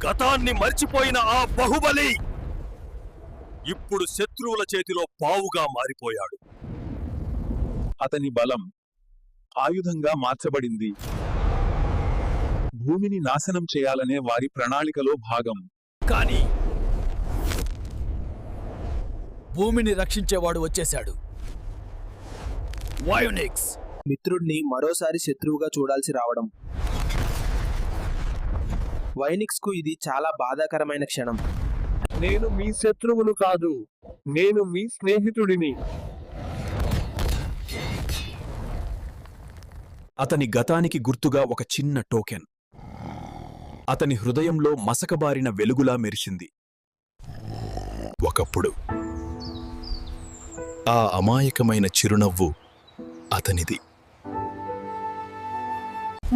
గతాన్ని మర్చిపోయిన ఆ బాహుబలి ఇప్పుడు శత్రువుల చేతిలో పావుగా మారిపోయాడు. అతని బలం ఆయుధంగా మార్చబడింది. భూమిని నాశనం చేయాలనే వారి ప్రణాళికలో భాగం. కానీ భూమిని రక్షించేవాడు వచ్చేశాడు. వయోనిక్స్ మిత్రుడిని మరోసారి శత్రువుగా చూడాల్సి రావడం. వయోనిక్స్కు ఇది చాలా బాధాకరమైన క్షణం. నేను మీ శత్రువును కాదు, నేను మీ స్నేహితుడిని. అతని గతానికి గుర్తుగా ఒక చిన్న టోకెన్ అతని హృదయంలో మసకబారిన వెలుగులా మెరిసింది. ఒకప్పుడు ఆ అమాయకమైన చిరునవ్వు అతనిది.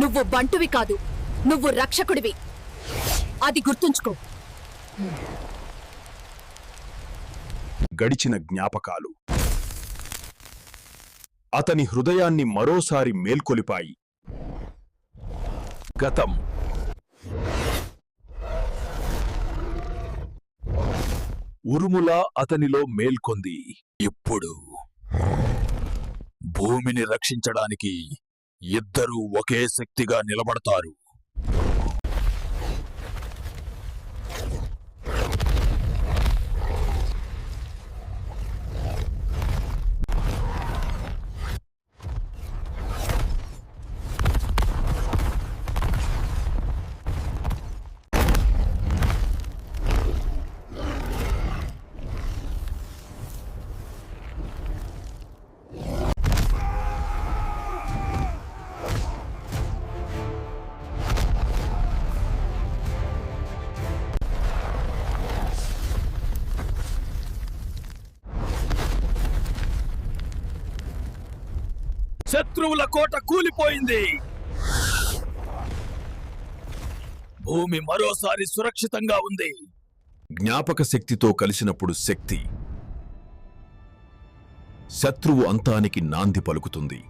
నువ్వు బంటువి కాదు, నువ్వు రక్షకుడివి. అది గుర్తుంచుకో. గడిచిన జ్ఞాపకాలు అతని హృదయాన్ని మరోసారి మేల్కొలిపాయి. గతం ఉరుములా అతనిలో మేల్కొంది. ఇప్పుడు భూమిని రక్షించడానికి ఇద్దరూ ఒకే శక్తిగా నిలబడతారు. శత్రువుల కోట కూలిపోయింది. భూమి మరోసారి సురక్షితంగా ఉంది. జ్ఞాపక శక్తితో కలిసినప్పుడు శక్తి శత్రువు అంతానికి నాంది పలుకుతుంది.